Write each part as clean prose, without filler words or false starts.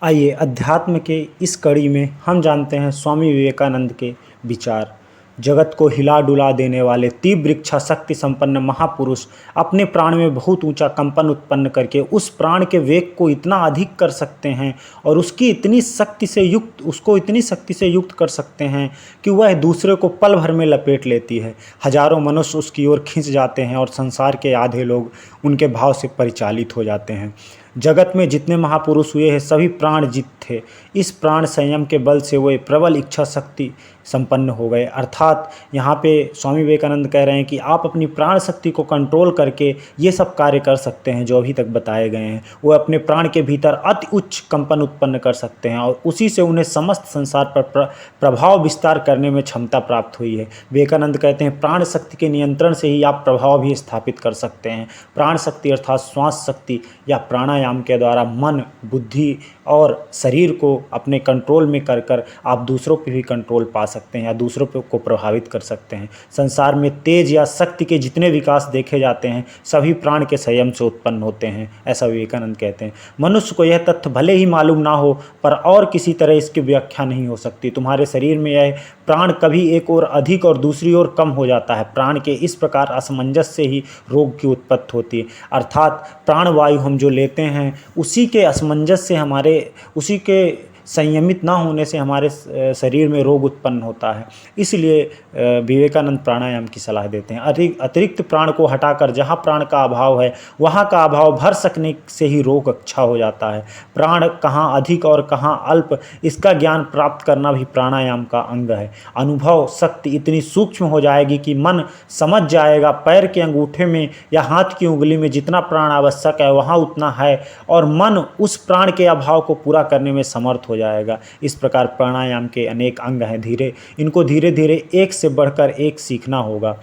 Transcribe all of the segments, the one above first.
आइए अध्यात्म के इस कड़ी में हम जानते हैं स्वामी विवेकानंद के विचार। जगत को हिला डुला देने वाले तीव्र इच्छा शक्ति संपन्न महापुरुष अपने प्राण में बहुत ऊंचा कंपन उत्पन्न करके उस प्राण के वेग को इतना अधिक कर सकते हैं और उसको इतनी शक्ति से युक्त कर सकते हैं कि वह दूसरे को पल भर में लपेट लेती है। हजारों मनुष्य उसकी ओर खिंच जाते हैं और संसार के आधे लोग उनके भाव से परिचालित हो जाते हैं। जगत में जितने महापुरुष हुए हैं सभी प्राणजित थे। इस प्राण संयम के बल से वे प्रबल इच्छा शक्ति संपन्न हो गए। अर्थात यहाँ पे स्वामी विवेकानंद कह रहे हैं कि आप अपनी प्राण शक्ति को कंट्रोल करके ये सब कार्य कर सकते हैं जो अभी तक बताए गए हैं। वो अपने प्राण के भीतर अति उच्च कंपन उत्पन्न कर सकते हैं और उसी से उन्हें समस्त संसार पर प्रभाव विस्तार करने में क्षमता प्राप्त हुई है। विवेकानंद कहते हैं प्राण शक्ति के नियंत्रण से ही आप प्रभाव भी स्थापित कर सकते हैं। प्राण शक्ति अर्थात श्वास शक्ति या प्राणायाम के द्वारा मन, बुद्धि और शरीर को अपने कंट्रोल में कर आप दूसरों पे भी कंट्रोल पा सकते हैं या दूसरों को प्रभावित कर सकते हैं। संसार में तेज या शक्ति के जितने विकास देखे जाते हैं सभी प्राण के संयम से उत्पन्न होते हैं, ऐसा विवेकानंद कहते हैं। मनुष्य को यह तथ्य भले ही मालूम ना हो पर और किसी तरह इसकी व्याख्या नहीं हो सकती। तुम्हारे शरीर में यह प्राण कभी एक ओर अधिक और दूसरी ओर कम हो जाता है। प्राण के इस प्रकार असमंजस से ही रोग की उत्पत्ति होती है। अर्थात प्राणवायु हम जो लेते हैं उसी के असमंजस से उसी के संयमित ना होने से हमारे शरीर में रोग उत्पन्न होता है। इसलिए विवेकानंद प्राणायाम की सलाह देते हैं। अतिरिक्त प्राण को हटाकर जहाँ प्राण का अभाव है वहाँ का अभाव भर सकने से ही रोग अच्छा हो जाता है। प्राण कहाँ अधिक और कहाँ अल्प इसका ज्ञान प्राप्त करना भी प्राणायाम का अंग है। अनुभव शक्ति इतनी सूक्ष्म हो जाएगी कि मन समझ जाएगा पैर के अंगूठे में या हाथ की उंगली में जितना प्राण आवश्यक है वहाँ उतना है और मन उस प्राण के अभाव को पूरा करने में समर्थ हो जाएगा। इस प्रकार प्राणायाम के अनेक अंग हैं। इनको धीरे धीरे एक से बढ़कर एक सीखना होगा।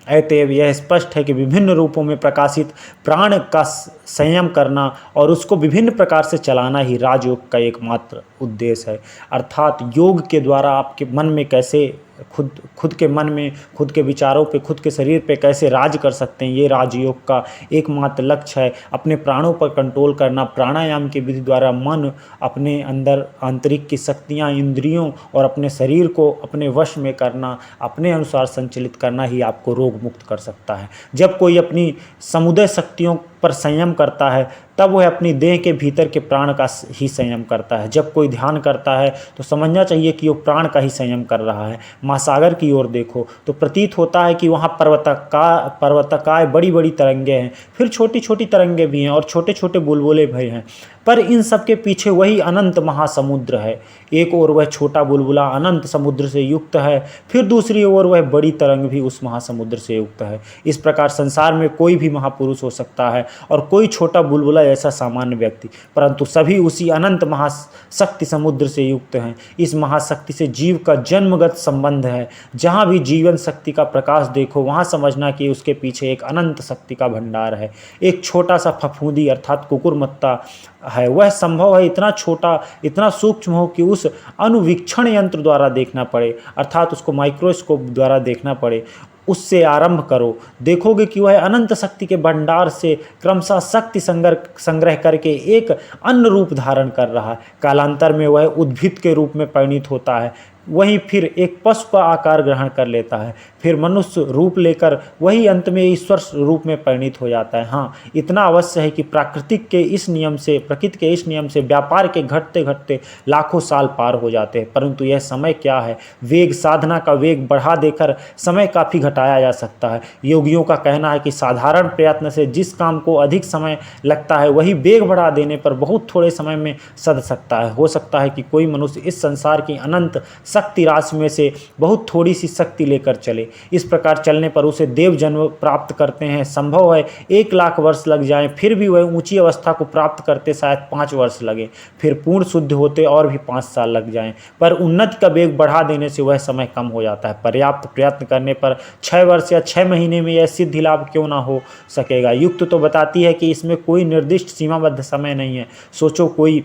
अतएव यह स्पष्ट है कि विभिन्न रूपों में प्रकाशित प्राण का संयम करना और उसको विभिन्न प्रकार से चलाना ही राजयोग का एकमात्र उद्देश्य है। अर्थात योग के द्वारा आपके मन में कैसे खुद के मन में, खुद के विचारों पे, खुद के शरीर पे कैसे राज कर सकते हैं, ये राजयोग का एकमात्र लक्ष्य है। अपने प्राणों पर कंट्रोल करना, प्राणायाम की विधि द्वारा मन, अपने अंदर आंतरिक की शक्तियाँ, इंद्रियों और अपने शरीर को अपने वश में करना, अपने अनुसार संचालित करना ही आपको रोग मुक्त कर सकता है। जब कोई अपनी समुदय शक्तियों पर संयम करता है तब वह अपनी देह के भीतर के प्राण का ही संयम करता है। जब कोई ध्यान करता है तो समझना चाहिए कि वो प्राण का ही संयम कर रहा है। महासागर की ओर देखो तो प्रतीत होता है कि वहाँ पर्वतकाय बड़ी बड़ी तरंगे हैं, फिर छोटी छोटी तरंगे भी हैं और छोटे छोटे बुलबुले भी हैं, पर इन सब के पीछे वही अनंत महासमुद्र है। एक ओर वह छोटा बुलबुला अनंत समुद्र से युक्त है, फिर दूसरी ओर वह बड़ी तरंग भी उस महासमुद्र से युक्त है। इस प्रकार संसार में कोई भी महापुरुष हो सकता है और कोई छोटा बुलबुला ऐसा सामान्य व्यक्ति, परंतु सभी उसी अनंत महाशक्ति समुद्र से युक्त हैं। इस महाशक्ति से जीव का जन्मगत संबंध है। जहाँ भी जीवन शक्ति का प्रकाश देखो वहाँ समझना कि उसके पीछे एक अनंत शक्ति का भंडार है। एक छोटा सा फफूंदी अर्थात कुकुरमुत्ता है, वह संभव है इतना छोटा, इतना सूक्ष्म हो कि उस अनुवीक्षण यंत्र द्वारा देखना पड़े, अर्थात उसको माइक्रोस्कोप द्वारा देखना पड़े। उससे आरंभ करो, देखोगे कि वह अनंत शक्ति के भंडार से क्रमशः शक्ति संग्रह करके एक अन्य रूप धारण कर रहा है। कालांतर में वह उद्भिद के रूप में परिणित होता है, वहीं फिर एक पशु का आकार ग्रहण कर लेता है, फिर मनुष्य रूप लेकर वही अंत में ईश्वर रूप में परिणित हो जाता है। हाँ, इतना अवश्य है कि प्रकृति के इस नियम से व्यापार के घटते घटते लाखों साल पार हो जाते हैं, परंतु यह समय क्या है, वेग, साधना का वेग बढ़ा देकर समय काफ़ी घटाया जा सकता है। योगियों का कहना है कि साधारण प्रयत्न से जिस काम को अधिक समय लगता है वही वेग बढ़ा देने पर बहुत थोड़े समय में सध सकता है। हो सकता है कि कोई मनुष्य इस संसार की अनंत शक्ति राशि में से बहुत थोड़ी सी शक्ति लेकर चले। इस प्रकार चलने पर उसे देव जन्म प्राप्त करते हैं। संभव है 1,00,000 वर्ष लग जाएं, फिर भी वह ऊंची अवस्था को प्राप्त करते शायद 5 वर्ष लगे, फिर पूर्ण शुद्ध होते और भी 5 साल लग जाएं, पर उन्नति का वेग बढ़ा देने से वह समय कम हो जाता है। पर्याप्त प्रयत्न करने पर 6 वर्ष या 6 महीने में यह सिद्धि लाभ क्यों ना हो सकेगा। युक्त तो बताती है कि इसमें कोई निर्दिष्ट सीमाबद्ध समय नहीं है। सोचो, कोई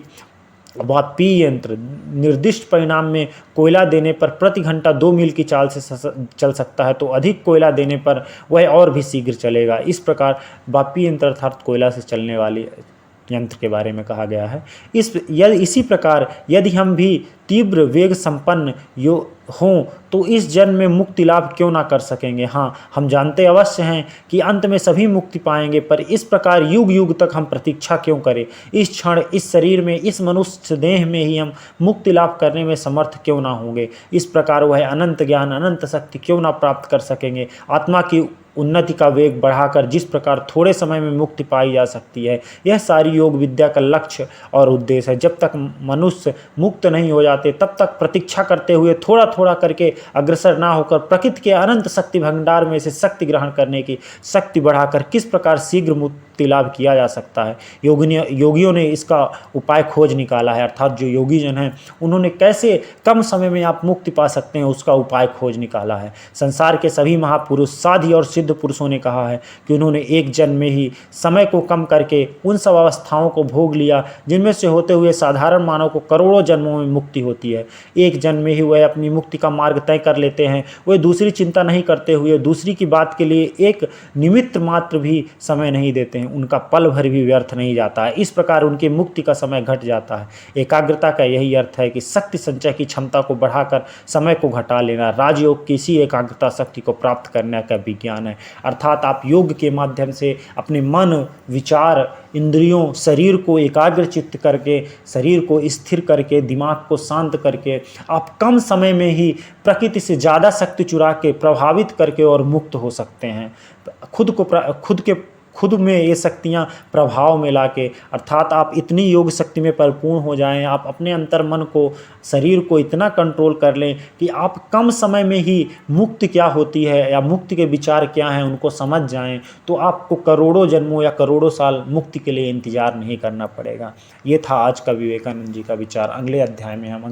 वापी यंत्र निर्दिष्ट परिणाम में कोयला देने पर प्रति घंटा 2 मील की चाल से चल सकता है, तो अधिक कोयला देने पर वह और भी शीघ्र चलेगा। इस प्रकार वापी यंत्र अर्थात कोयला से चलने वाली यंत्र के बारे में कहा गया है। इसी प्रकार यदि हम भी तीव्र वेग संपन्न हों तो इस जन्म में मुक्ति लाभ क्यों ना कर सकेंगे। हाँ, हम जानते अवश्य हैं कि अंत में सभी मुक्ति पाएंगे, पर इस प्रकार युग युग तक हम प्रतीक्षा क्यों करें। इस क्षण, इस शरीर में, इस मनुष्य देह में ही हम मुक्ति लाभ करने में समर्थ क्यों ना होंगे। इस प्रकार वह अनंत ज्ञान, अनंत शक्ति क्यों ना प्राप्त कर सकेंगे। आत्मा की उन्नति का वेग बढ़ाकर जिस प्रकार थोड़े समय में मुक्ति पाई जा सकती है, यह सारी योग विद्या का लक्ष्य और उद्देश्य है। जब तक मनुष्य मुक्त नहीं हो जाते तब तक प्रतीक्षा करते हुए थोड़ा थोड़ा करके अग्रसर ना होकर प्रकृति के अनंत शक्ति भंडार में से शक्ति ग्रहण करने की शक्ति बढ़ाकर किस प्रकार शीघ्र मुक्ति लाभ किया जा सकता है। योगियों ने इसका उपाय खोज निकाला है, अर्थात जो योगी जन हैं उन्होंने कैसे कम समय में आप मुक्ति पा सकते हैं उसका उपाय खोज निकाला है। संसार के सभी महापुरुष, साधी और सिद्ध पुरुषों ने कहा है कि उन्होंने एक जन्म में ही समय को कम करके उन सब अवस्थाओं को भोग लिया जिनमें से होते हुए साधारण मानव को करोड़ों जन्मों में मुक्ति होती है। एक जन्म में ही वह अपनी मुक्ति का मार्ग तय कर लेते हैं। वे दूसरी चिंता नहीं करते हुए दूसरी की बात के लिए एक निमित्त मात्र भी समय नहीं देते हैं। उनका पल भर भी व्यर्थ नहीं जाता है। इस प्रकार उनकी मुक्ति का समय घट जाता है। एकाग्रता का यही अर्थ है कि शक्ति संचय की क्षमता को बढ़ाकर समय को घटा लेना राजयोग की इसी एकाग्रता शक्ति को प्राप्त करने का विज्ञान है। अर्थात आप योग के माध्यम से अपने मन, विचार, इंद्रियों, शरीर को एकाग्र चित्त करके, शरीर को स्थिर करके, दिमाग को शांत करके आप कम समय में ही प्रकृति से ज़्यादा शक्ति चुरा के, प्रभावित करके और मुक्त हो सकते हैं। खुद में ये शक्तियाँ प्रभाव में लाके, अर्थात आप इतनी योग शक्ति में परिपूर्ण हो जाएं, आप अपने अंतर मन को, शरीर को इतना कंट्रोल कर लें कि आप कम समय में ही मुक्ति क्या होती है या मुक्ति के विचार क्या हैं उनको समझ जाएं, तो आपको करोड़ों जन्मों या करोड़ों साल मुक्ति के लिए इंतजार नहीं करना पड़ेगा। ये था आज का विवेकानंद जी का विचार। अगले अध्याय में हम